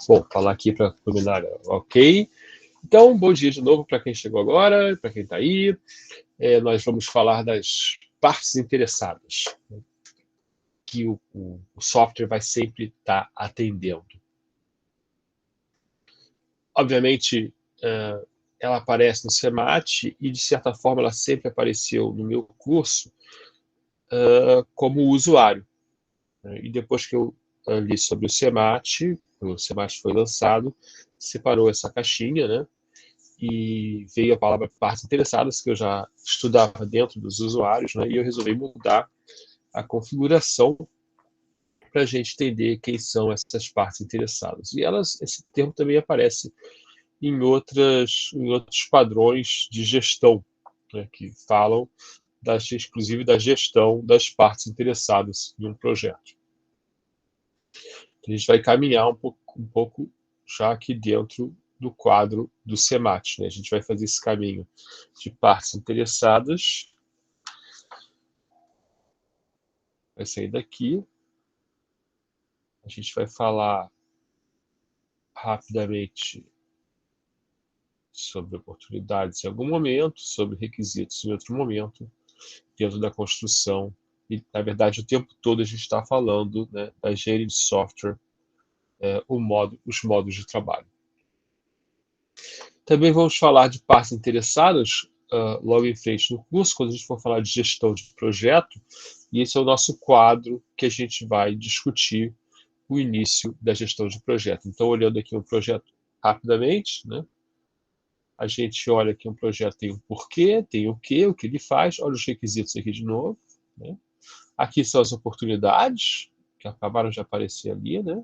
Bom, falar aqui para combinar, ok. Então, bom dia de novo para quem chegou agora, para quem está aí. Nós vamos falar das partes interessadas, né, que o software vai sempre estar atendendo. Obviamente, ela aparece no SEMAT e, de certa forma, ela sempre apareceu no meu curso como usuário. Né? E depois que eu li sobre o SEMAT foi lançado, separou essa caixinha, né? E veio a palavra partes interessadas, que eu já estudava dentro dos usuários, né? E eu resolvi mudar a configuração para a gente entender quem são essas partes interessadas. E esse termo também aparece em outros padrões de gestão, né? Que falam, inclusive, da gestão das partes interessadas em um projeto. A gente vai caminhar um pouco já aqui dentro do quadro do SEMAT, né? A gente vai fazer esse caminho de partes interessadas. Vai sair daqui. A gente vai falar rapidamente sobre oportunidades em algum momento, sobre requisitos em outro momento, dentro da construção. E, na verdade, o tempo todo a gente está falando, né, da engenharia de software, os modos de trabalho. Também vamos falar de partes interessadas logo em frente no curso, quando a gente for falar de gestão de projeto, e esse é o nosso quadro que a gente vai discutir o início da gestão de projeto. Então, olhando aqui um projeto rapidamente, né? A gente olha aqui um projeto, tem um porquê, tem o que ele faz, olha os requisitos aqui de novo, né? Aqui são as oportunidades, que acabaram de aparecer ali, né?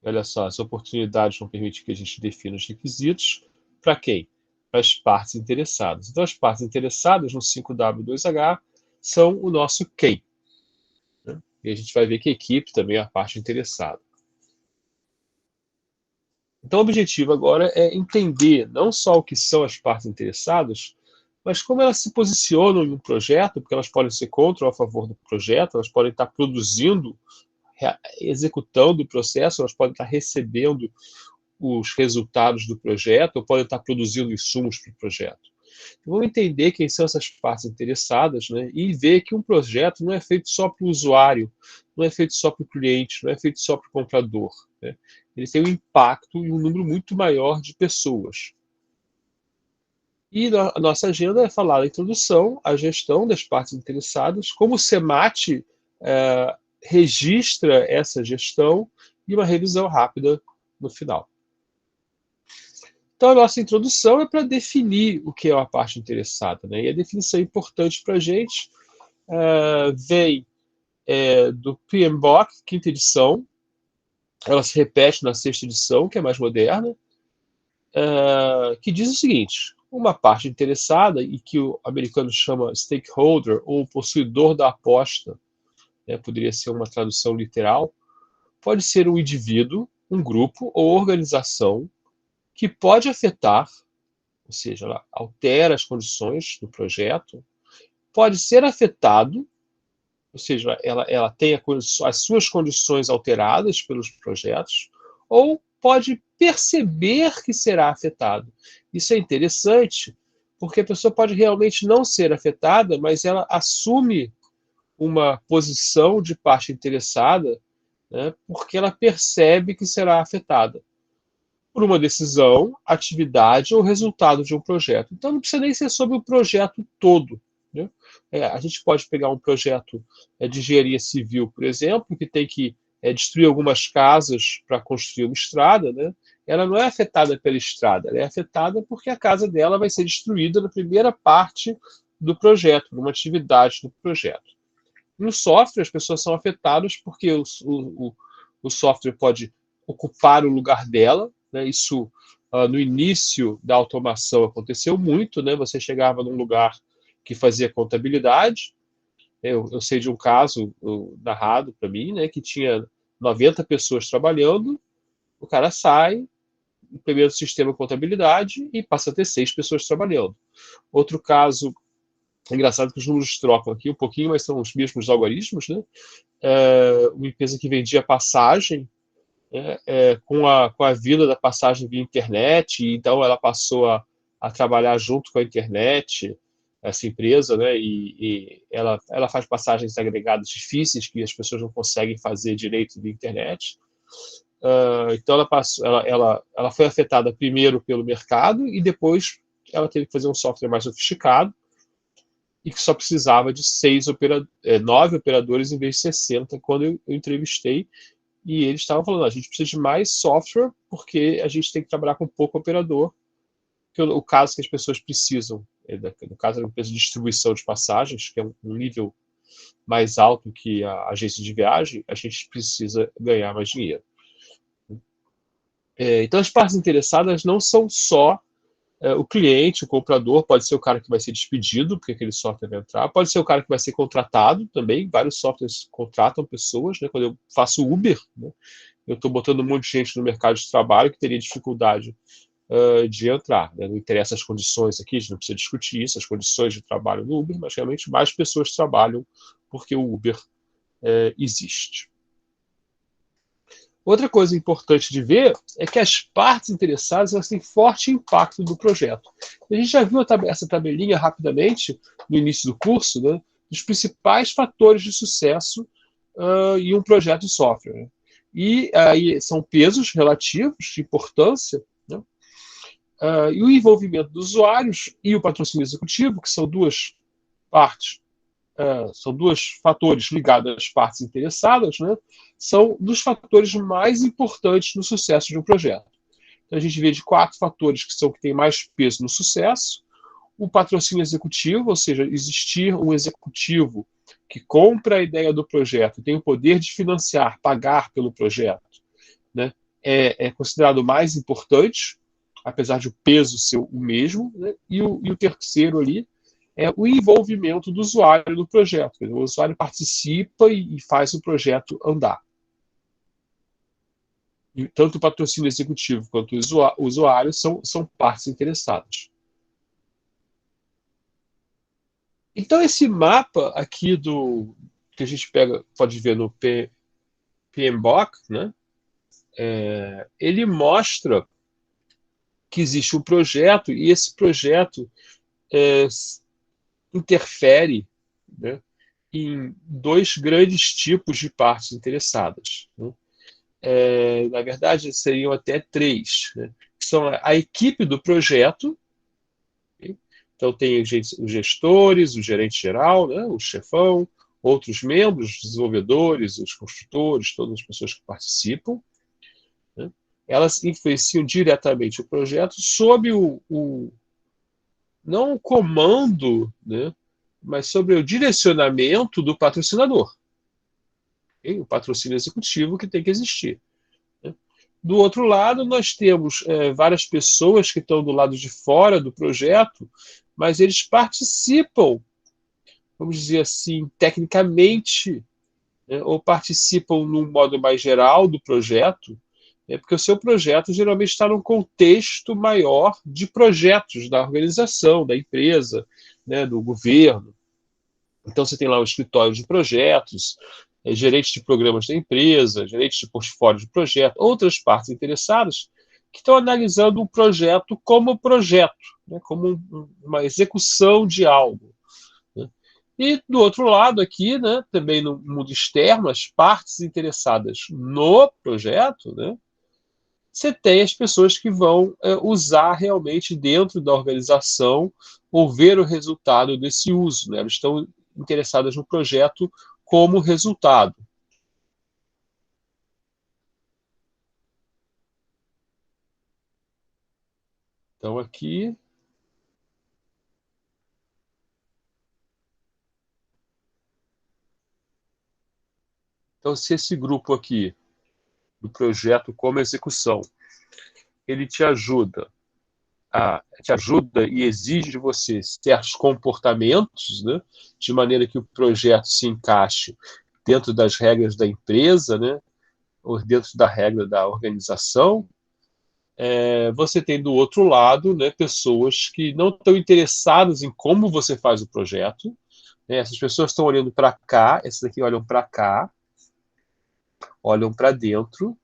Olha só, as oportunidades vão permitir que a gente defina os requisitos. Para quem? Para as partes interessadas. Então, as partes interessadas no 5W2H são o nosso quem. Né? E a gente vai ver que a equipe também é a parte interessada. Então, o objetivo agora é entender não só o que são as partes interessadas, mas como elas se posicionam em um projeto, porque elas podem ser contra ou a favor do projeto, elas podem estar produzindo, executando o processo, elas podem estar recebendo os resultados do projeto, ou podem estar produzindo insumos para o projeto. Então, vamos entender quem são essas partes interessadas, né? E ver que um projeto não é feito só para o usuário, não é feito só para o cliente, não é feito só para o comprador. Né? Ele tem um impacto em um número muito maior de pessoas. E a nossa agenda é falar da introdução, a gestão das partes interessadas, como o SEMAT registra essa gestão e uma revisão rápida no final. Então, a nossa introdução é para definir o que é uma parte interessada, né? E a definição é importante para a gente. Vem do PMBOK, quinta edição. Ela se repete na sexta edição, que é mais moderna, que diz o seguinte: uma parte interessada, e que o americano chama stakeholder, ou possuidor da aposta, né? Poderia ser uma tradução literal, pode ser um indivíduo, um grupo ou organização que pode afetar, ou seja, ela altera as condições do projeto, pode ser afetado, ou seja, ela tem as suas condições alteradas pelos projetos, ou pode perceber que será afetado. Isso é interessante, porque a pessoa pode realmente não ser afetada, mas ela assume uma posição de parte interessada, né, porque ela percebe que será afetada por uma decisão, atividade ou resultado de um projeto. Então, não precisa nem ser sobre o projeto todo. Né? A gente pode pegar um projeto de engenharia civil, por exemplo, que tem que destruir algumas casas para construir uma estrada. Né? Ela não é afetada pela estrada, ela é afetada porque a casa dela vai ser destruída na primeira parte do projeto, numa atividade do projeto. No software, as pessoas são afetadas porque o software pode ocupar o lugar dela, né? Isso, no início da automação, aconteceu muito, né? Você chegava num lugar que fazia contabilidade. Eu sei de um caso narrado para mim, né, que tinha 90 pessoas trabalhando, o cara sai, implementa o sistema de contabilidade e passa a ter 6 pessoas trabalhando. Outro caso É engraçado que os números trocam aqui um pouquinho, mas são os mesmos algoritmos, né? Uma empresa que vendia passagem, com a vinda da passagem via internet, e então ela passou a trabalhar junto com a internet, essa empresa, né? E ela faz passagens agregadas difíceis que as pessoas não conseguem fazer direito via internet. Então ela foi afetada primeiro pelo mercado e depois ela teve que fazer um software mais sofisticado e que só precisava de 9 operadores em vez de 60 quando eu entrevistei, e eles estavam falando, a gente precisa de mais software porque a gente tem que trabalhar com pouco operador, que o caso que as pessoas precisam, no caso da empresa de distribuição de passagens, que é um nível mais alto que a agência de viagem, a gente precisa ganhar mais dinheiro. Então as partes interessadas não são só o cliente, o comprador, pode ser o cara que vai ser despedido, porque aquele software vai entrar, pode ser o cara que vai ser contratado também, vários softwares contratam pessoas, né? Quando eu faço Uber, né? Eu estou botando um monte de gente no mercado de trabalho que teria dificuldade de entrar, né? Não interessa as condições aqui, a gente não precisa discutir isso, as condições de trabalho no Uber, mas realmente mais pessoas trabalham porque o Uber existe. Outra coisa importante de ver é que as partes interessadas elas têm forte impacto no projeto. A gente já viu essa tabelinha rapidamente no início do curso, né, dos principais fatores de sucesso em um projeto de software. Né? E aí são pesos relativos de importância, né, e o envolvimento dos usuários e o patrocínio executivo, que são duas partes são dois fatores ligados às partes interessadas, né, são dos fatores mais importantes no sucesso de um projeto. Então, a gente vê de 4 fatores que têm mais peso no sucesso: o patrocínio executivo, ou seja, existir um executivo que compra a ideia do projeto, tem o poder de financiar, pagar pelo projeto, né, é considerado mais importante, apesar de o peso ser o mesmo, né, e o terceiro ali é o envolvimento do usuário no projeto. O usuário participa e faz o projeto andar. E tanto o patrocínio executivo quanto o usuário são partes interessadas. Então, esse mapa aqui que a gente pode ver no PMBOK, né, ele mostra que existe um projeto e esse projeto interfere, né, em 2 grandes tipos de partes interessadas. Né? Na verdade, seriam até 3. Né? São a equipe do projeto, okay? Então tem os gestores, o gerente geral, né, o chefão, outros membros, os desenvolvedores, os construtores, todas as pessoas que participam. Né? Elas influenciam diretamente o projeto sob não o comando, né, mas sobre o direcionamento do patrocinador. Okay? O patrocínio executivo que tem que existir. Né? Do outro lado, nós temos várias pessoas que estão do lado de fora do projeto, mas eles participam, vamos dizer assim, tecnicamente, né, ou participam num modo mais geral do projeto, porque o seu projeto geralmente está num contexto maior de projetos da organização, da empresa, né, do governo. Então, você tem lá o escritório de projetos, gerente de programas da empresa, gerente de portfólio de projeto, outras partes interessadas que estão analisando um projeto, né, como uma execução de algo. Né? E, do outro lado aqui, né, também no mundo externo, as partes interessadas no projeto, né, você tem as pessoas que vão usar realmente dentro da organização ou ver o resultado desse uso. Né? Elas estão interessadas no projeto como resultado. Então, aqui. Então, se esse grupo aqui do projeto como execução, ele te ajuda e exige de você certos comportamentos, né, de maneira que o projeto se encaixe dentro das regras da empresa, né, ou dentro da regra da organização, você tem do outro lado, né, pessoas que não estão interessadas em como você faz o projeto, né? Essas pessoas estão olhando para cá, essas aqui olham para cá, olham para dentro.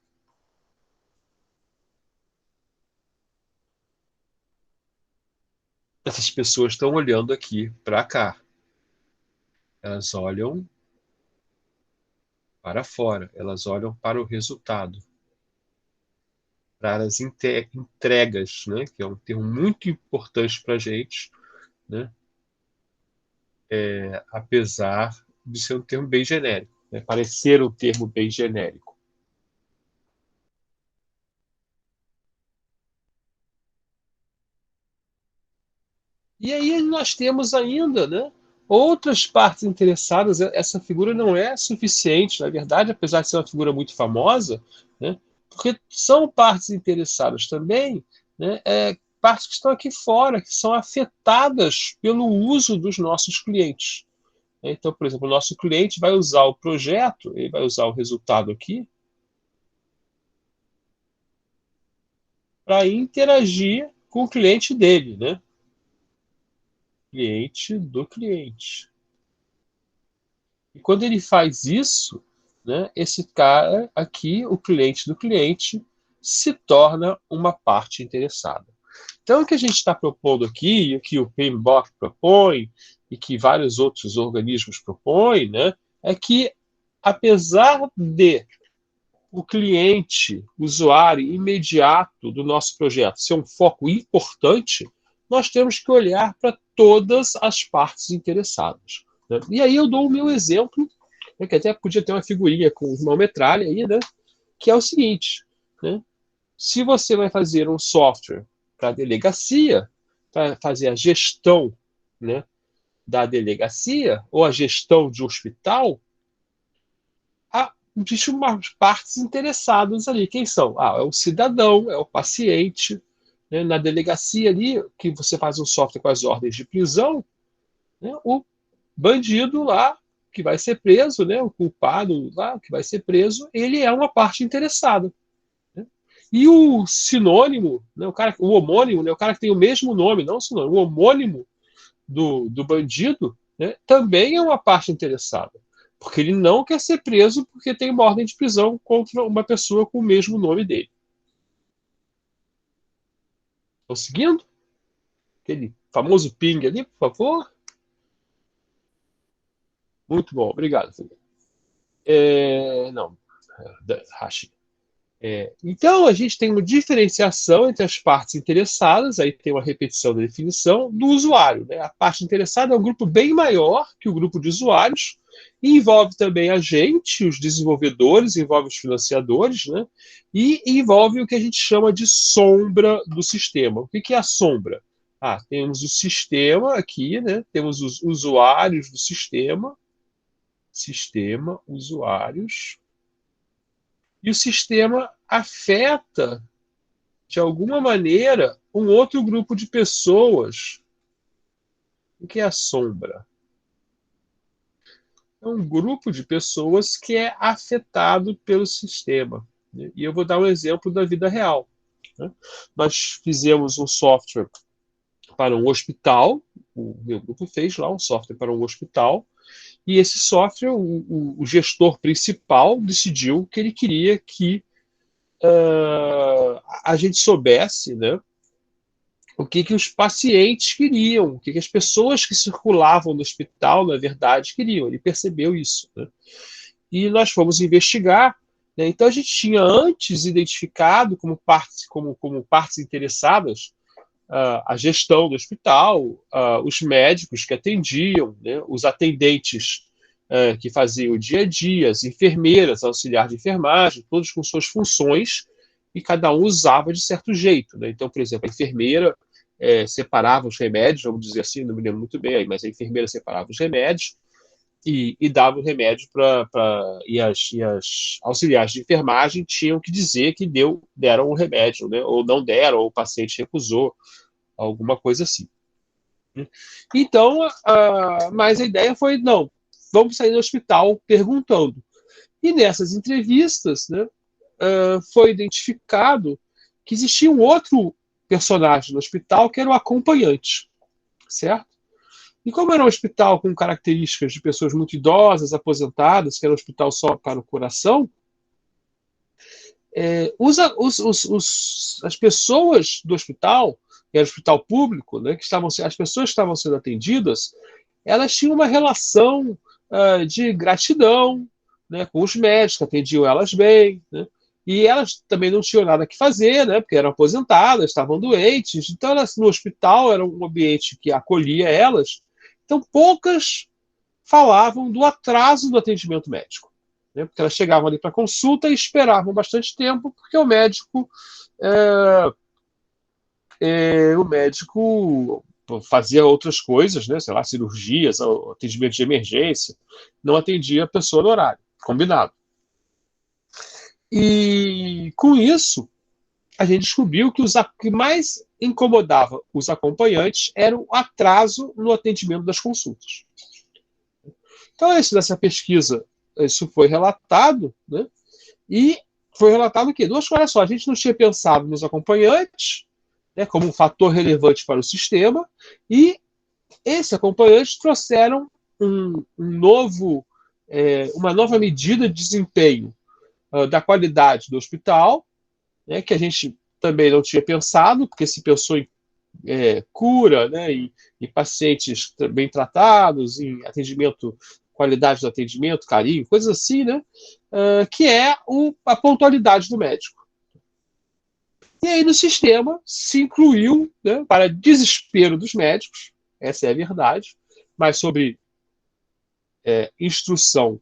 Essas pessoas estão olhando aqui para cá. Elas olham para fora, elas olham para o resultado, para as entregas, né? Que é um termo muito importante para a gente, né? Apesar de ser um termo bem genérico, né? Parecer um termo bem genérico. E aí nós temos ainda, né, outras partes interessadas. Essa figura não é suficiente, na verdade, apesar de ser uma figura muito famosa, né, porque são partes interessadas também, né, partes que estão aqui fora, que são afetadas pelo uso dos nossos clientes. Então, por exemplo, o nosso cliente vai usar o projeto, ele vai usar o resultado aqui para interagir com o cliente dele, né? Cliente do cliente. E quando ele faz isso, né, esse cara aqui, o cliente do cliente, se torna uma parte interessada. Então, o que a gente está propondo aqui, e o que o PMBOK propõe, e que vários outros organismos propõem, né, é que, apesar de o cliente, o usuário imediato do nosso projeto ser um foco importante, nós temos que olhar para todas as partes interessadas, né? E aí eu dou o meu exemplo, né, que até podia ter uma figurinha com uma metralha aí, né, que é o seguinte, né, se você vai fazer um software para delegacia, para fazer a gestão, né, da delegacia ou a gestão de um hospital, existem umas partes interessadas ali. Quem são? É o cidadão, é o paciente. Né? Na delegacia ali, que você faz um software com as ordens de prisão, né? O bandido lá, que vai ser preso, né? O culpado lá, que vai ser preso, ele é uma parte interessada. Né? E o sinônimo, né? O homônimo, né? O cara que tem o mesmo nome, não o sinônimo, o homônimo do bandido, né? Também é uma parte interessada. Porque ele não quer ser preso porque tem uma ordem de prisão contra uma pessoa com o mesmo nome dele. Estão seguindo? Aquele famoso ping ali, por favor. Muito bom, obrigado. Não, Hashi. Então, a gente tem uma diferenciação entre as partes interessadas, aí tem uma repetição da definição, do usuário. Né? A parte interessada é um grupo bem maior que o grupo de usuários, e envolve também a gente, os desenvolvedores, envolve os financiadores, né? E envolve o que a gente chama de sombra do sistema. O que é a sombra? Temos o sistema aqui, né? Temos os usuários do sistema, usuários, e o sistema afeta, de alguma maneira, um outro grupo de pessoas. O que é a sombra? É um grupo de pessoas que é afetado pelo sistema. Né? E eu vou dar um exemplo da vida real. Né? Nós fizemos um software para um hospital, o meu grupo fez lá um software para um hospital, e esse software, o gestor principal decidiu que ele queria que a gente soubesse, né, o que os pacientes queriam, o que as pessoas que circulavam no hospital, na verdade, queriam. Ele percebeu isso. Né? E nós fomos investigar. Né? Então, a gente tinha antes identificado como partes interessadas a gestão do hospital, os médicos que atendiam, né? Os atendentes que faziam o dia a dia, as enfermeiras, auxiliar de enfermagem, todos com suas funções, e cada um usava de certo jeito. Né? Então, por exemplo, a enfermeira separava os remédios, vamos dizer assim, não me lembro muito bem aí, mas a enfermeira separava os remédios e dava o remédio e as auxiliares de enfermagem tinham que dizer que deram o remédio, né? Ou não deram, ou o paciente recusou, alguma coisa assim. Então, mas a ideia foi, não, vamos sair do hospital perguntando. E nessas entrevistas, né, foi identificado que existia um outro personagem no hospital que era o acompanhante, certo? E como era um hospital com características de pessoas muito idosas, aposentadas, que era um hospital só para o coração, as pessoas do hospital, que era o hospital público, né, as pessoas que estavam sendo atendidas, elas tinham uma relação de gratidão, né, com os médicos, que atendiam elas bem, né, e elas também não tinham nada que fazer, né, porque eram aposentadas, estavam doentes, então elas, no hospital era um ambiente que acolhia elas, então poucas falavam do atraso do atendimento médico, né, porque elas chegavam ali para consulta e esperavam bastante tempo, porque o médico fazia outras coisas, né, sei lá, cirurgias, atendimento de emergência, não atendia a pessoa no horário combinado. E com isso, a gente descobriu que o que mais incomodava os acompanhantes era o atraso no atendimento das consultas. Então, nessa pesquisa, isso foi relatado, né? E foi relatado que, olha só, a gente não tinha pensado nos acompanhantes, né, como um fator relevante para o sistema, e esses acompanhantes trouxeram uma nova medida de desempenho da qualidade do hospital, né, que a gente também não tinha pensado, porque se pensou em cura, né, em pacientes bem tratados, em atendimento, qualidade do atendimento, carinho, coisas assim, né, que é a pontualidade do médico. E aí no sistema se incluiu, né, para desespero dos médicos, essa é a verdade, mas sobre instrução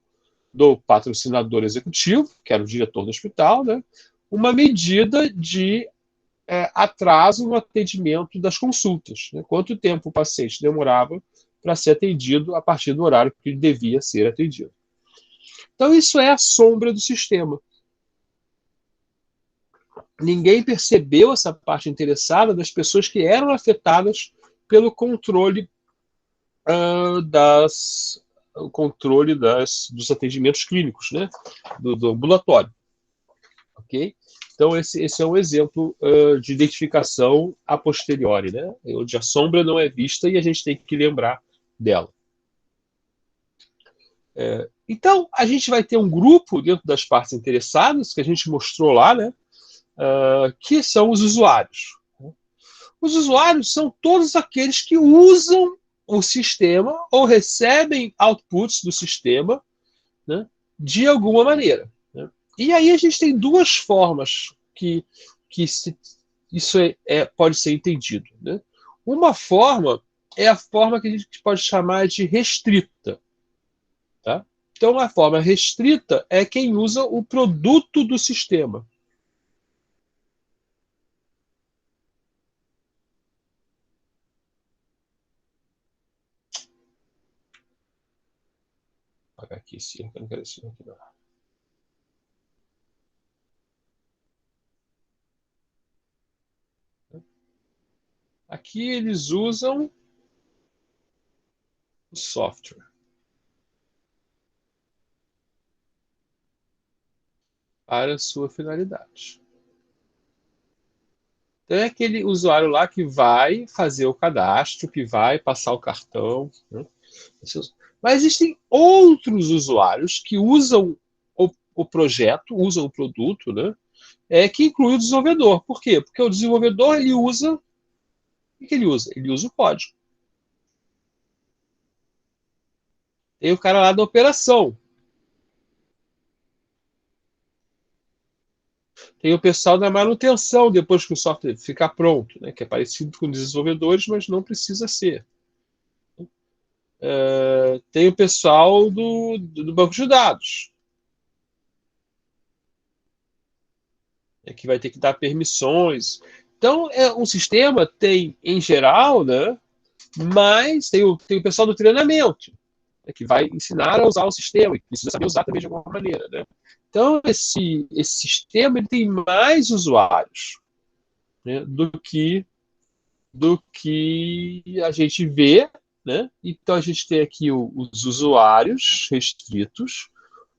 do patrocinador executivo, que era o diretor do hospital, né, uma medida de atraso no atendimento das consultas. Né? Quanto tempo o paciente demorava para ser atendido a partir do horário que ele devia ser atendido. Então, isso é a sombra do sistema. Ninguém percebeu essa parte interessada das pessoas que eram afetadas pelo controle dos atendimentos clínicos, né? do ambulatório. Ok? Então, esse é um exemplo de identificação a posteriori, né? Onde a sombra não é vista e a gente tem que lembrar dela. Então, a gente vai ter um grupo dentro das partes interessadas, que a gente mostrou lá, né? Que são os usuários. Os usuários são todos aqueles que usam o sistema ou recebem outputs do sistema, né, de alguma maneira. Né? E aí a gente tem duas formas que isso pode ser entendido. Né? Uma forma é a forma que a gente pode chamar de restrita. Tá? Então, a forma restrita é quem usa o produto do sistema. Vou apagar aqui, sim, eu não quero esse aqui, não. Aqui eles usam o software para a sua finalidade. Então é aquele usuário lá que vai fazer o cadastro, que vai passar o cartão. Né? Mas existem outros usuários que usam o projeto, usam o produto, né? Que inclui o desenvolvedor. Por quê? Porque o desenvolvedor ele usa. O que ele usa? Ele usa o código. Tem o cara lá da operação. Tem o pessoal da manutenção, depois que o software ficar pronto, né? Que é parecido com desenvolvedores, mas não precisa ser. Tem o pessoal do banco de dados, que vai ter que dar permissões. Então, um sistema tem, em geral, né, mas tem o pessoal do treinamento, né, que vai ensinar a usar o sistema, e precisa saber usar também de alguma maneira. Né? Então, esse sistema ele tem mais usuários, né, do que a gente vê. Né? Então, a gente tem aqui os usuários restritos,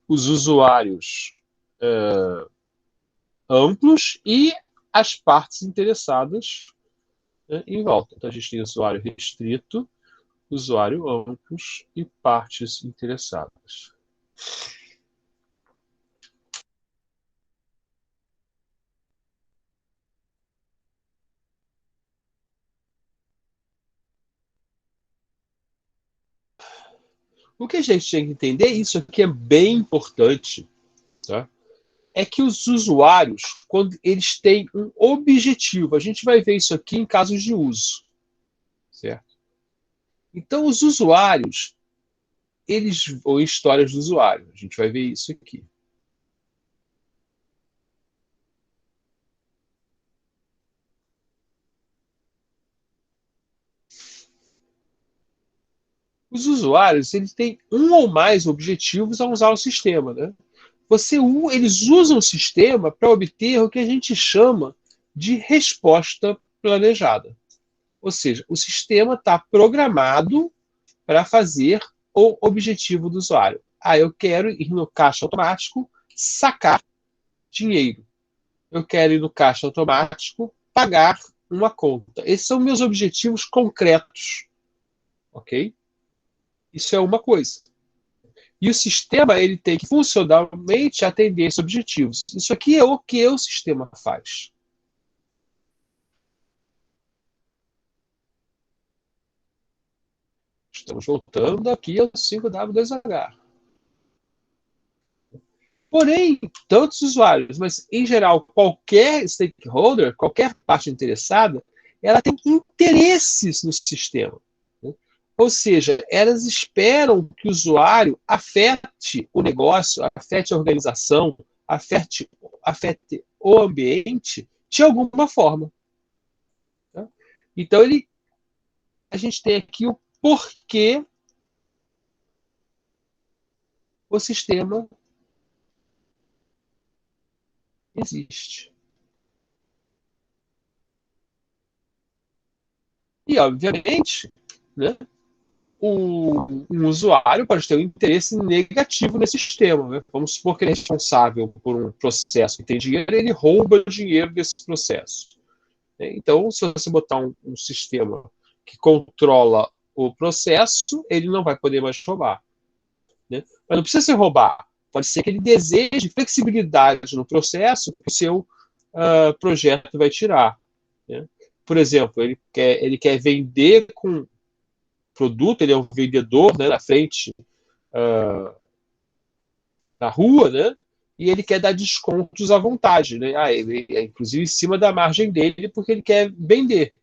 os usuários amplos e as partes interessadas, né, em volta. Então, a gente tem usuário restrito, usuário amplos e partes interessadas. O que a gente tem que entender, isso aqui é bem importante, tá? É que os usuários, quando eles têm um objetivo, a gente vai ver isso aqui em casos de uso, certo? Então, os usuários, ou histórias do usuário, a gente vai ver isso aqui. Os usuários, eles têm um ou mais objetivos ao usar o sistema, né? Eles usam o sistema para obter o que a gente chama de resposta planejada. Ou seja, o sistema está programado para fazer o objetivo do usuário. Ah, eu quero ir no caixa automático sacar dinheiro. Eu quero ir no caixa automático pagar uma conta. Esses são meus objetivos concretos, ok? Isso é uma coisa. E o sistema ele tem que funcionalmente atender esses objetivos. Isso aqui é o que o sistema faz. Estamos voltando aqui ao 5W2H. Porém, tantos usuários, mas em geral, qualquer stakeholder, qualquer parte interessada, ela tem interesses no sistema. Né? Ou seja, elas esperam que o usuário afete o negócio, afete a organização, afete o ambiente de alguma forma. Tá? Então, a gente tem aqui o porquê o sistema existe. E, obviamente, né, um usuário pode ter um interesse negativo nesse sistema. Né? Vamos supor que ele é responsável por um processo que tem dinheiro, ele rouba dinheiro desse processo. Então, se você botar um sistema que controla o processo, ele não vai poder mais roubar. Né? Mas não precisa ser roubar. Pode ser que ele deseje flexibilidade no processo que o seu projeto vai tirar. Né? Por exemplo, ele quer vender com produto, ele é um vendedor, né, na frente na rua, né? E ele quer dar descontos à vontade, né? Ele é inclusive em cima da margem dele porque ele quer vender.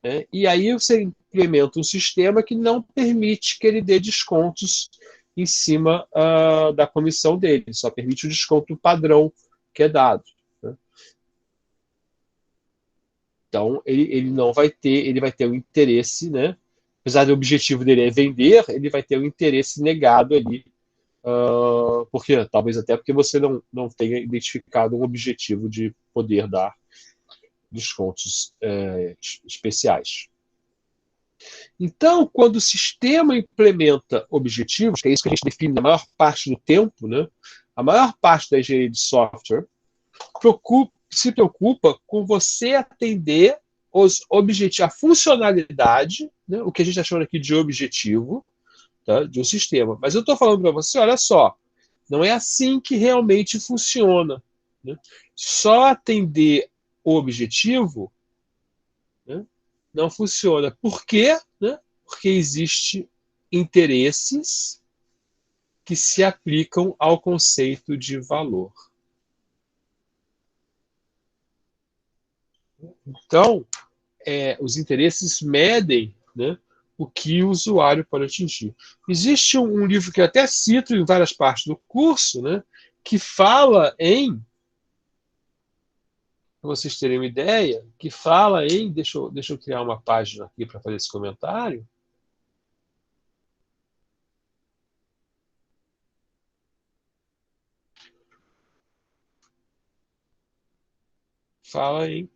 Né? E aí você implementa um sistema que não permite que ele dê descontos em cima da comissão dele, só permite o desconto padrão que é dado. Né? Então ele não vai ter, ele vai ter um interesse, né? Apesar do objetivo dele é vender, ele vai ter um interesse negado ali, porque talvez até porque você não tenha identificado um objetivo de poder dar descontos especiais. Então, quando o sistema implementa objetivos, que é isso que a gente define na maior parte do tempo, né? A maior parte da engenharia de software se preocupa com você atender os objetivos, a funcionalidade, né? O que a gente está chamando aqui de objetivo, tá? De um sistema. Mas eu estou falando para você, olha só, não é assim que realmente funciona. Né? Só atender o objetivo, né, não funciona. Por quê? Né? Porque existem interesses que se aplicam ao conceito de valor. Então, os interesses medem, né, o que o usuário pode atingir. Existe um livro que eu até cito em várias partes do curso, né, que fala em, para vocês terem uma ideia, que fala em, deixa eu criar uma página aqui para fazer esse comentário, fala em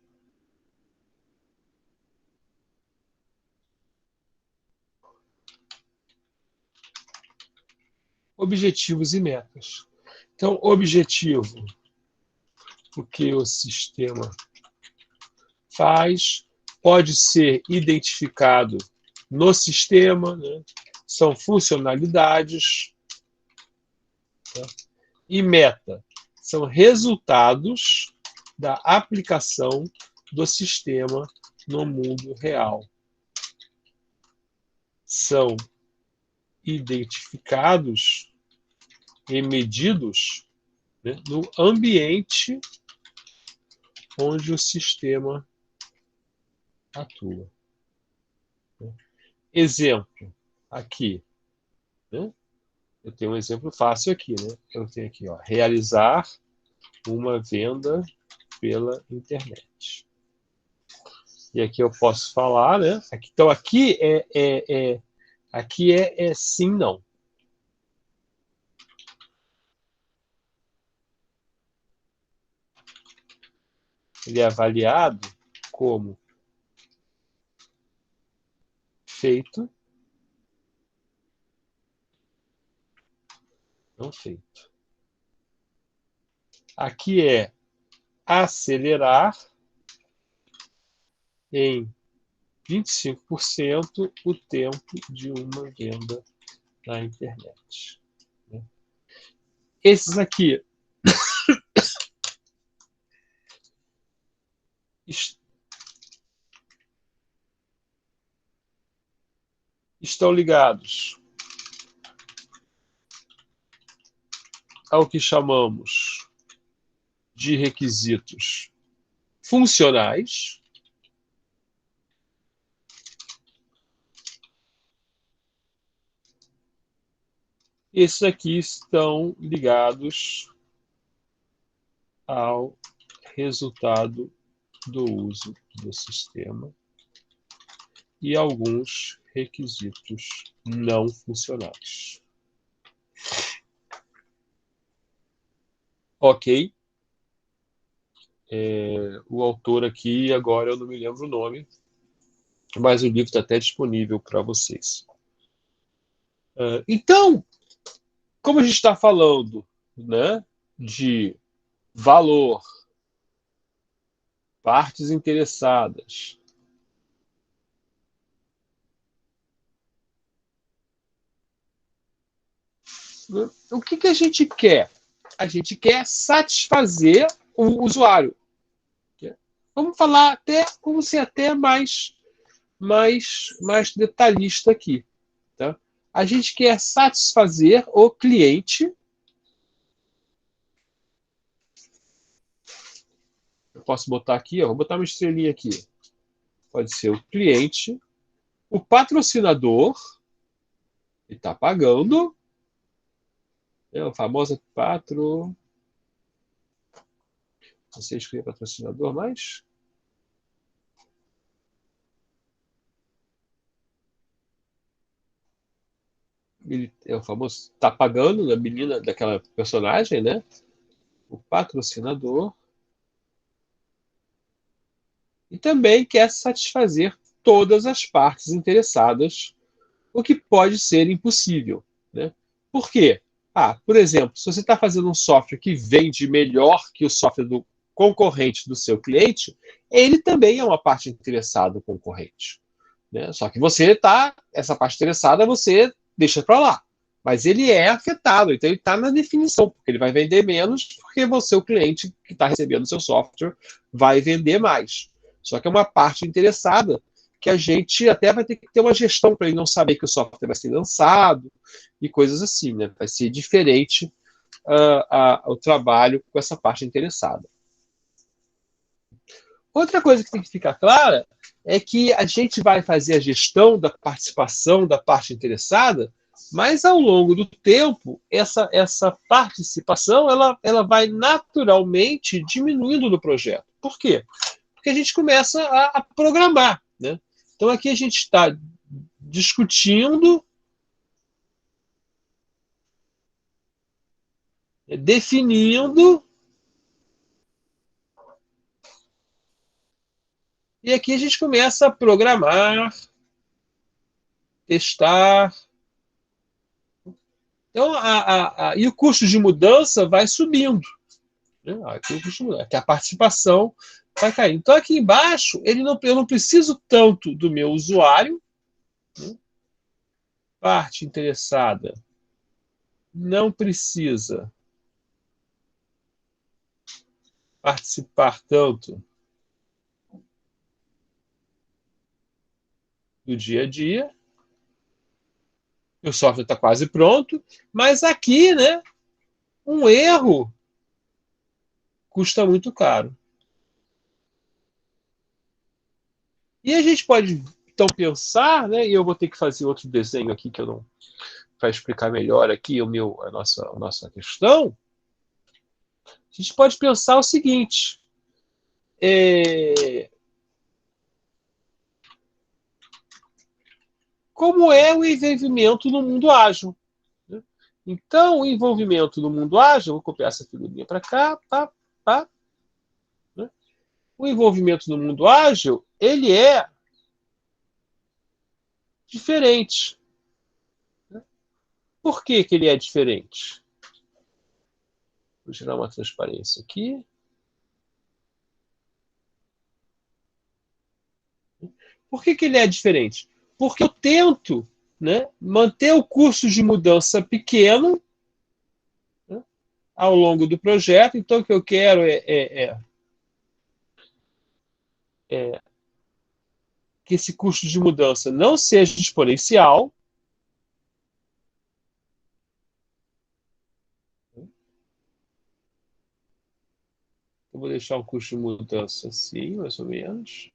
objetivos e metas. Então, objetivo, o que o sistema faz, pode ser identificado no sistema, né? São funcionalidades. Tá? E meta são resultados da aplicação do sistema no mundo real. São identificados e medidos, né, no ambiente onde o sistema atua. Exemplo, aqui. Né? Eu tenho um exemplo fácil aqui. Né? Eu tenho aqui, ó, realizar uma venda pela internet. E aqui eu posso falar, né? Então aqui é sim, não. Ele é avaliado como feito, não feito. Aqui é acelerar em 25% o tempo de uma venda na internet. Esses aqui estão ligados ao que chamamos de requisitos funcionais. Esses aqui estão ligados ao resultado do uso do sistema e alguns requisitos não funcionais. Ok. O autor aqui, agora eu não me lembro o nome, mas o livro está até disponível para vocês. Então, como a gente está falando, né, de valor, partes interessadas, o que a gente quer? A gente quer satisfazer o usuário. Vamos falar até, vamos ser até mais detalhista aqui. Tá? A gente quer satisfazer o cliente. Eu posso botar aqui, ó, vou botar uma estrelinha aqui. Pode ser o cliente, o patrocinador, que está pagando, o famoso não sei escrever patrocinador, mas ele é o famoso está pagando, da menina, daquela personagem, né? O patrocinador. E também quer satisfazer todas as partes interessadas, o que pode ser impossível. Né? Por quê? Por exemplo, se você está fazendo um software que vende melhor que o software do concorrente do seu cliente, ele também é uma parte interessada do concorrente. Né? Só que essa parte interessada, você deixa para lá. Mas ele é afetado, então ele está na definição, porque ele vai vender menos, porque você, o cliente que está recebendo o seu software, vai vender mais. Só que é uma parte interessada que a gente até vai ter que ter uma gestão para ele não saber que o software vai ser lançado e coisas assim, né? Vai ser diferente o trabalho com essa parte interessada. Outra coisa que tem que ficar clara é que a gente vai fazer a gestão da participação da parte interessada, mas ao longo do tempo, essa participação ela vai naturalmente diminuindo no projeto. Por quê? Porque a gente começa a programar. Né? Então aqui a gente está discutindo, definindo, e aqui a gente começa a programar, testar. Então, e o custo de mudança vai subindo. Né? Que a participação vai cair. Então, aqui embaixo, eu não preciso tanto do meu usuário, né? Parte interessada não precisa participar tanto do dia a dia. O software está quase pronto, mas aqui, né, um erro custa muito caro. E a gente pode, então, pensar, né, e eu vou ter que fazer outro desenho aqui que eu não para explicar melhor aqui a nossa questão. A gente pode pensar o seguinte: como é o envolvimento no mundo ágil? Né? Então, o envolvimento no mundo ágil, vou copiar essa figurinha para cá, pá, pá, né? O envolvimento no mundo ágil, ele é diferente. Por que ele é diferente? Vou gerar uma transparência aqui. Por que ele é diferente? Porque eu tento, né, manter o custo de mudança pequeno, né, ao longo do projeto. Então, o que eu quero é que esse custo de mudança não seja exponencial. Eu vou deixar um custo de mudança assim, mais ou menos.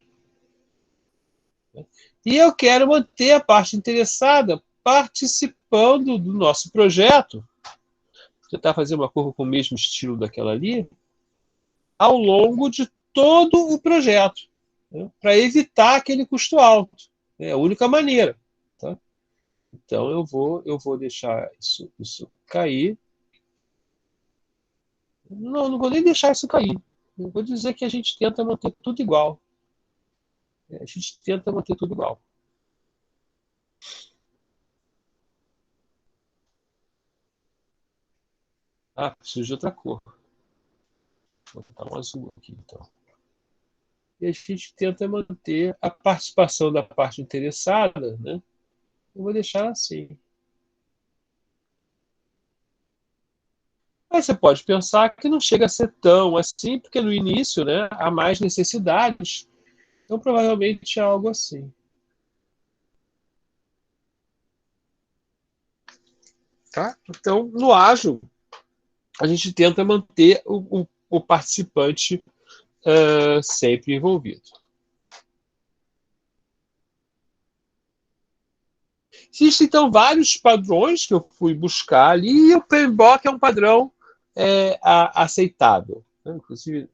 E eu quero manter a parte interessada participando do nosso projeto. Vou tentar fazer uma curva com o mesmo estilo daquela ali, ao longo de todo o projeto, né, para evitar aquele custo alto. É a única maneira. Tá? Então, eu vou deixar isso cair. Não, não vou nem deixar isso cair. Eu vou dizer que a gente tenta manter tudo igual. A gente tenta manter tudo igual. Ah, preciso de outra cor. Vou botar um azul aqui, então. E a gente tenta manter a participação da parte interessada, né? Eu vou deixar assim. Aí você pode pensar que não chega a ser tão assim, porque no início, né, há mais necessidades. Então, provavelmente é algo assim. Tá? Então, no ágil, a gente tenta manter o participante sempre envolvido. Existem, então, vários padrões que eu fui buscar ali, e o PMBOK é um padrão aceitável. Inclusive,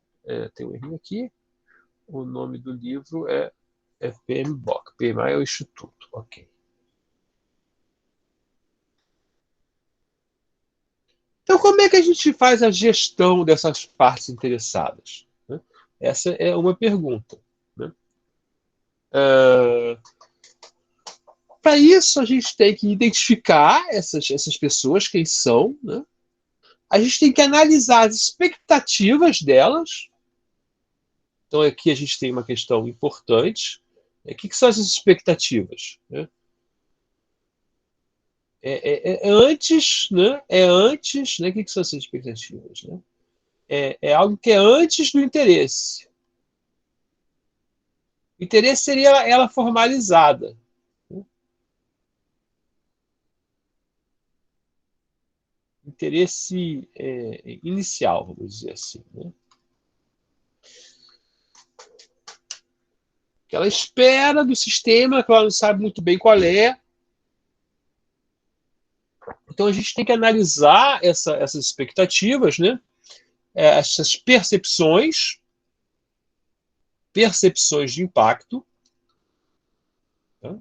tem um errinho aqui. O nome do livro é PMBOK. PMI é o Instituto. Ok. Então, como é que a gente faz a gestão dessas partes interessadas? Né? Essa é uma pergunta. Né? Para isso, a gente tem que identificar essas pessoas, quem são. Né? A gente tem que analisar as expectativas delas. Então, aqui a gente tem uma questão importante. O que são essas expectativas? Né? É antes, né? É antes, né? O que são essas expectativas? Né? É algo que é antes do interesse. O interesse seria ela formalizada. Né? Interesse inicial, vamos dizer assim. Né? Que ela espera do sistema, que ela não sabe muito bem qual é. Então a gente tem que analisar essas expectativas, né? Essas percepções de impacto. Tá?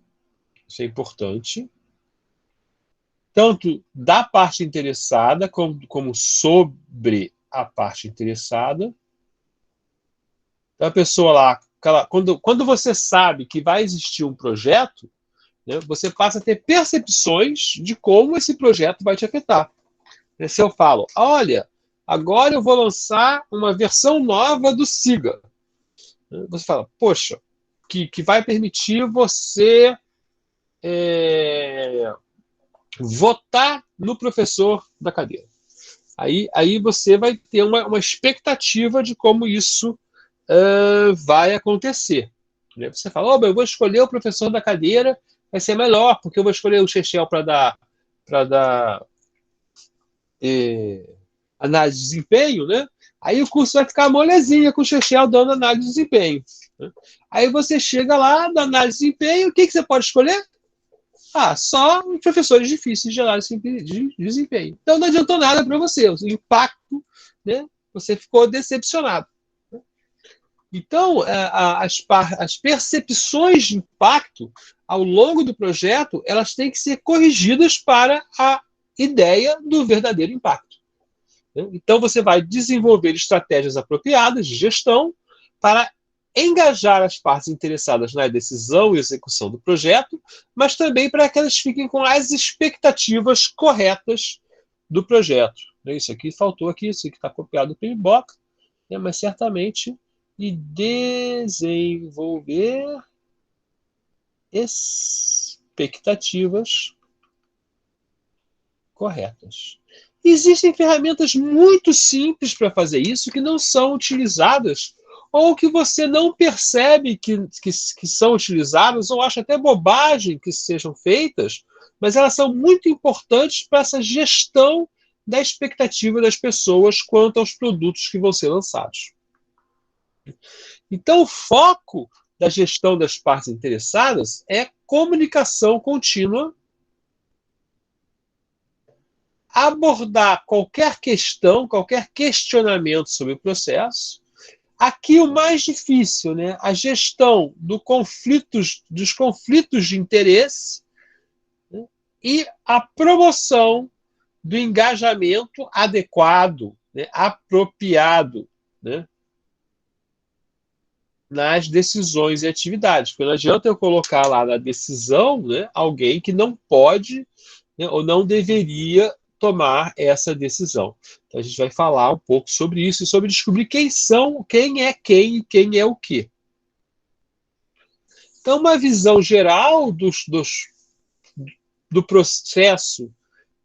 Isso é importante. Tanto da parte interessada, como sobre a parte interessada. Então, a pessoa lá, quando você sabe que vai existir um projeto, né, você passa a ter percepções de como esse projeto vai te afetar. Se eu falo, olha, agora eu vou lançar uma versão nova do Siga. Você fala, poxa, que vai permitir você votar no professor da cadeira. Aí você vai ter uma expectativa de como isso vai acontecer. Né? Você fala, eu vou escolher o professor da cadeira, vai ser melhor, porque eu vou escolher o Chechel para dar análise de desempenho, né? Aí o curso vai ficar molezinha com o Chechel dando análise de desempenho. Né? Aí você chega lá, dá análise de desempenho, o que você pode escolher? Só professores difíceis de análise de desempenho. Então não adiantou nada para você, o impacto, né? Você ficou decepcionado. Então, as percepções de impacto ao longo do projeto, elas têm que ser corrigidas para a ideia do verdadeiro impacto. Então, você vai desenvolver estratégias apropriadas de gestão para engajar as partes interessadas na decisão e execução do projeto, mas também para que elas fiquem com as expectativas corretas do projeto. Isso aqui faltou aqui, isso aqui está copiado do PMBOK, mas certamente e desenvolver expectativas corretas. Existem ferramentas muito simples para fazer isso que não são utilizadas ou que você não percebe que são utilizadas ou acha até bobagem que sejam feitas, mas elas são muito importantes para essa gestão da expectativa das pessoas quanto aos produtos que vão ser lançados. Então, o foco da gestão das partes interessadas é comunicação contínua, abordar qualquer questão, qualquer questionamento sobre o processo. Aqui o mais difícil, né? A gestão dos conflitos de interesse, né? E a promoção do engajamento adequado, né? Apropriado, né? Nas decisões e atividades. Porque não adianta eu colocar lá na decisão, né, alguém que não pode, né, ou não deveria tomar essa decisão. Então a gente vai falar um pouco sobre isso e sobre descobrir quem é quem e quem é o quê. Então, uma visão geral do processo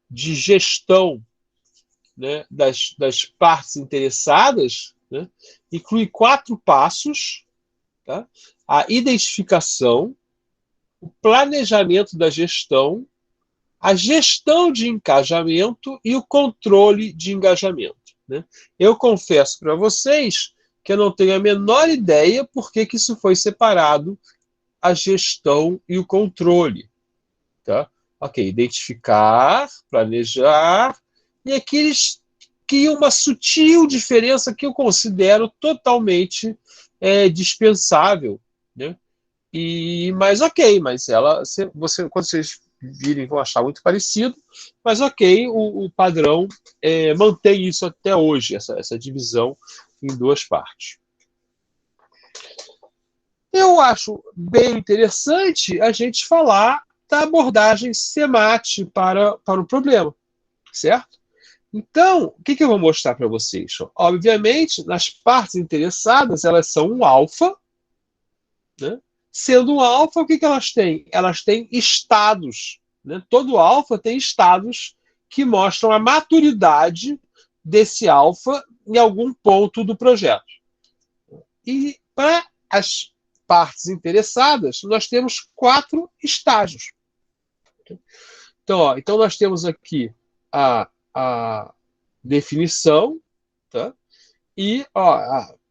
de gestão, né, das partes interessadas, né, inclui 4 passos. Tá? A identificação, o planejamento da gestão, a gestão de engajamento e o controle de engajamento. Né? Eu confesso para vocês que eu não tenho a menor ideia por que isso foi separado, a gestão e o controle. Tá? Ok, identificar, planejar, e aqueles que uma sutil diferença que eu considero totalmente dispensável, né? Mas ok, mas quando vocês virem vão achar muito parecido, mas ok, o padrão mantém isso até hoje, essa divisão em 2 partes. Eu acho bem interessante a gente falar da abordagem SEMAT para o problema, certo? Então, o que eu vou mostrar para vocês? Obviamente, nas partes interessadas, elas são um alfa, né? Sendo um alfa, o que elas têm? Elas têm estados. Né? Todo alfa tem estados que mostram a maturidade desse alfa em algum ponto do projeto. E para as partes interessadas, nós temos 4 estágios. Então nós temos aqui a definição, tá? E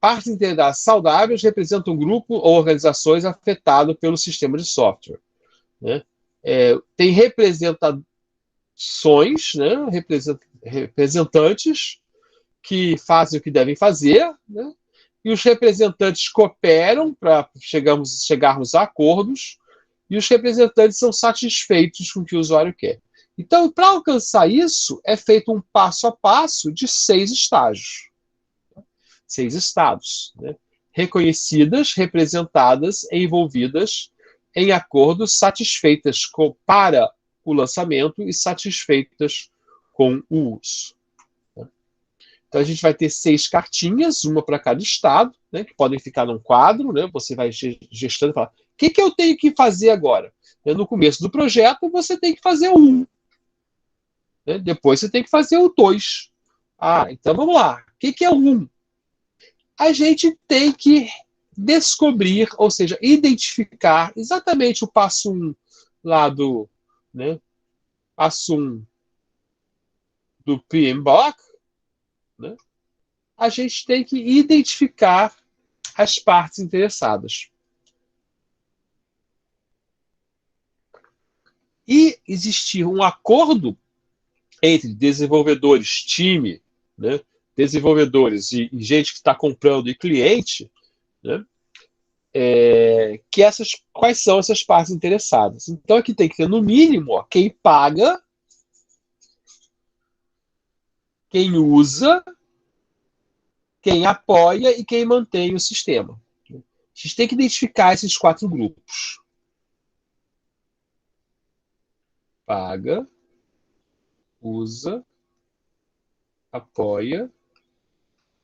partes interessadas saudáveis representam um grupo ou organizações afetado pelo sistema de software. Né? Tem representações, né? Representantes que fazem o que devem fazer, né? E os representantes cooperam para chegarmos a acordos, e os representantes são satisfeitos com o que o usuário quer. Então, para alcançar isso, é feito um passo a passo de 6 estágios. 6 estados, né? Reconhecidas, representadas, envolvidas em acordos, satisfeitas para o lançamento e satisfeitas com o uso. Então a gente vai ter 6 cartinhas, uma para cada estado, né, que podem ficar num quadro, né, você vai gestando e falar, o que eu tenho que fazer agora? No começo do projeto, você tem que fazer o 1. Né, depois você tem que fazer o 2. Ah, então vamos lá. O que é o 1? A gente tem que descobrir, ou seja, identificar exatamente o passo 1 lá do, né, passo 1 do PMBOK, né, a gente tem que identificar as partes interessadas. E existir um acordo entre desenvolvedores, time, né, desenvolvedores e gente que está comprando e cliente, né, quais são essas partes interessadas. Então aqui tem que ter, no mínimo, ó, quem paga, quem usa, quem apoia e quem mantém o sistema. A gente tem que identificar esses 4 grupos. Paga, usa, apoia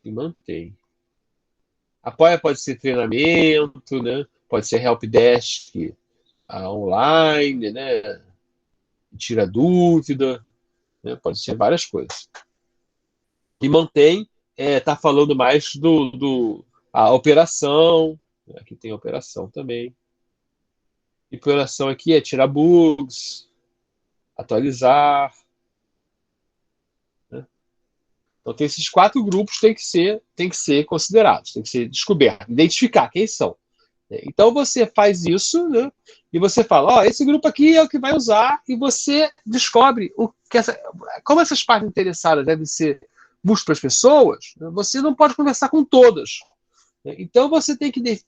e mantém. Apoia pode ser treinamento, né? Pode ser helpdesk online, né? Tira dúvida, né? Pode ser várias coisas. E mantém, tá falando mais a operação, né? Aqui tem a operação também. E operação aqui é tirar bugs, atualizar. Né? Então tem esses 4 grupos que tem que ser considerados, tem que ser descobertos, identificar quem são. Então você faz isso, né? E você fala, ó, esse grupo aqui é o que vai usar, e você descobre como essas partes interessadas devem ser múltiplas pessoas, né? Você não pode conversar com todas. Né? Então você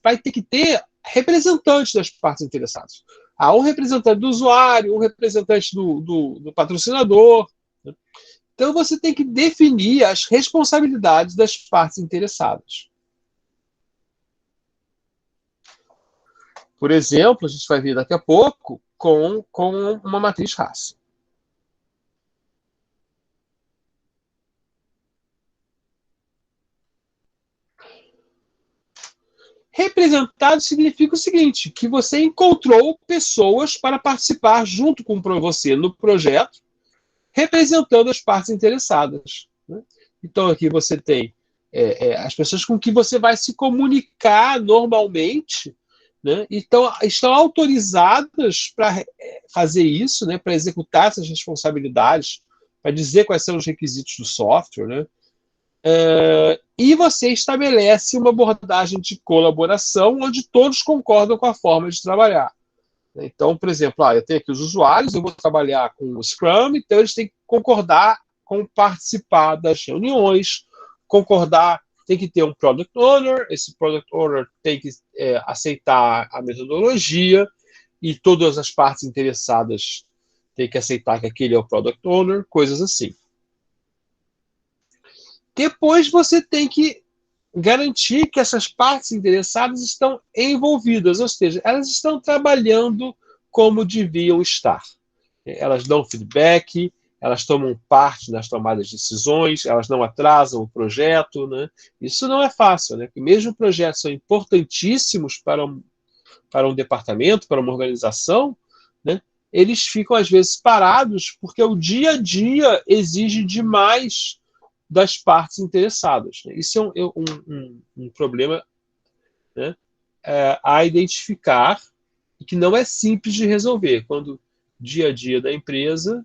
vai ter que ter representantes das partes interessadas. Um representante do usuário, um representante do patrocinador. Né? Então você tem que definir as responsabilidades das partes interessadas. Por exemplo, a gente vai ver daqui a pouco com uma matriz raça. Representado significa o seguinte, que você encontrou pessoas para participar junto com você no projeto, representando as partes interessadas. Né? Então aqui você tem as pessoas com que você vai se comunicar normalmente, né? Então, estão autorizadas para fazer isso, né? Para executar essas responsabilidades, para dizer quais são os requisitos do software, né? E você estabelece uma abordagem de colaboração onde todos concordam com a forma de trabalhar. Então, por exemplo, eu tenho aqui os usuários, eu vou trabalhar com o Scrum, então eles têm que concordar com participar das reuniões, concordar, tem que ter um Product Owner, esse Product Owner tem que aceitar a metodologia, e todas as partes interessadas têm que aceitar que aquele é o Product Owner, coisas assim. Depois você tem que garantir que essas partes interessadas estão envolvidas, ou seja, elas estão trabalhando como deviam estar. Elas dão feedback, elas tomam parte nas tomadas de decisões, elas não atrasam o projeto. Né? Isso não é fácil, né? Porque mesmo projetos são importantíssimos para um departamento, para uma organização, né? Eles ficam, às vezes, parados porque o dia a dia exige demais das partes interessadas. Né? Isso é um problema, né, a identificar e que não é simples de resolver quando o dia a dia da empresa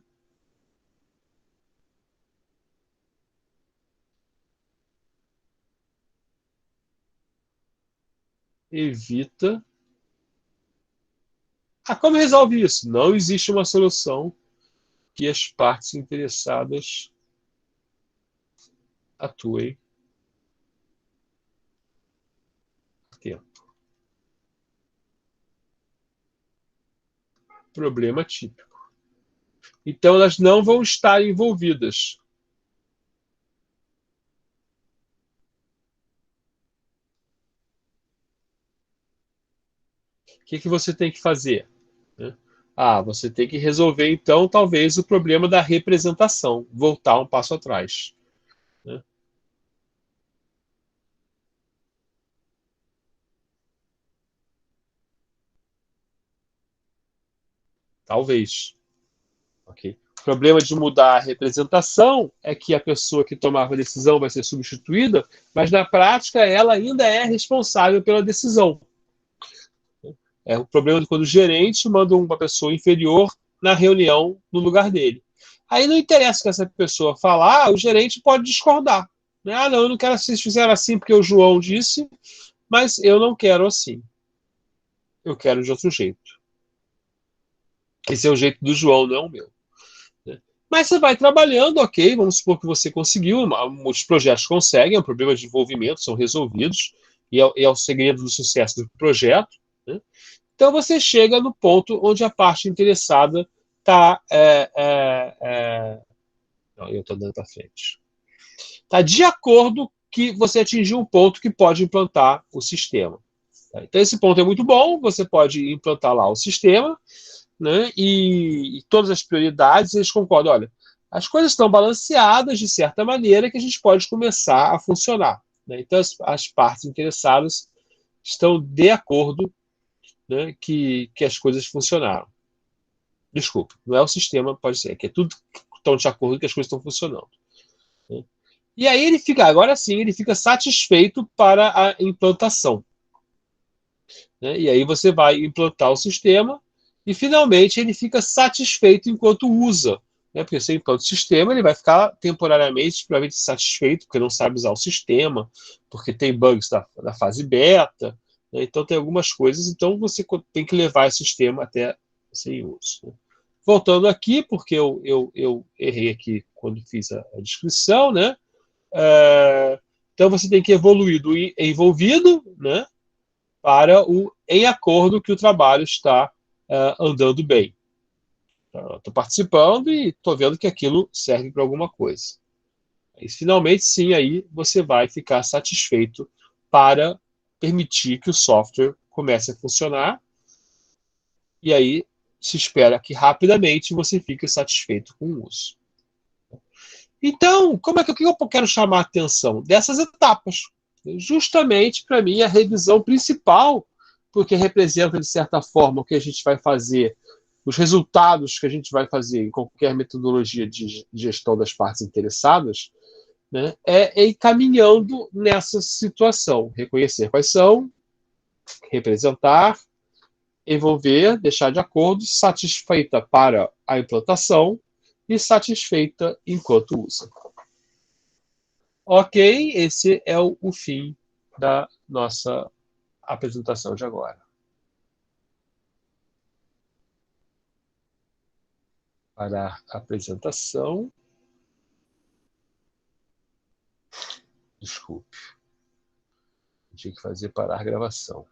evita. Como resolve isso? Não existe uma solução que as partes interessadas atuem a tempo. Problema típico. Então, elas não vão estar envolvidas. O que você tem que fazer? Né? Você tem que resolver, então, talvez o problema da representação, voltar um passo atrás. Né? Talvez. Ok? O problema de mudar a representação é que a pessoa que tomava a decisão vai ser substituída, mas na prática ela ainda é responsável pela decisão. É o problema de quando o gerente manda uma pessoa inferior na reunião no lugar dele. Aí não interessa que essa pessoa falar, o gerente pode discordar. Né? Ah, não, eu não quero que vocês fizeram assim porque o João disse, mas eu não quero assim. Eu quero de outro jeito. Esse é o jeito do João, não é o meu. Né? Mas você vai trabalhando, ok, vamos supor que você conseguiu, muitos projetos conseguem, o problema de desenvolvimento são resolvidos, e é o segredo do sucesso do projeto. Né? Então você chega no ponto onde a parte interessada está. Não, eu estou dando para frente. Está de acordo que você atingiu um ponto que pode implantar o sistema. Tá? Então esse ponto é muito bom, você pode implantar lá o sistema, né? E todas as prioridades, eles concordam, olha, as coisas estão balanceadas de certa maneira que a gente pode começar a funcionar. Né? Então as partes interessadas estão de acordo, né, que as coisas funcionaram. Desculpa, não é o sistema, pode ser, que é tudo estão de acordo que as coisas estão funcionando. Né? E aí ele fica, agora sim, ele fica satisfeito para a implantação. Né? E aí você vai implantar o sistema e finalmente ele fica satisfeito enquanto usa. Né? Porque você implanta o sistema, ele vai ficar temporariamente provavelmente satisfeito, porque não sabe usar o sistema, porque tem bugs da fase beta, né? Então tem algumas coisas, então você tem que levar esse sistema até sem uso. Né? Voltando aqui, porque eu errei aqui quando fiz a descrição, né? Então você tem que evoluir do envolvido, né? Para o em acordo que o trabalho está andando bem. Estou participando e estou vendo que aquilo serve para alguma coisa. E finalmente, sim, aí você vai ficar satisfeito para permitir que o software comece a funcionar. E aí se espera que rapidamente você fique satisfeito com o uso. Então, o que eu quero chamar a atenção? Dessas etapas. Justamente, para mim, a revisão principal, porque representa, de certa forma, o que a gente vai fazer, os resultados que a gente vai fazer em qualquer metodologia de gestão das partes interessadas, né, é ir caminhando nessa situação. Reconhecer quais são, representar, envolver, deixar de acordo, satisfeita para a implantação e satisfeita enquanto usa. Ok, esse é o fim da nossa apresentação de agora. Parar a apresentação. Desculpe. Tinha que fazer parar a gravação.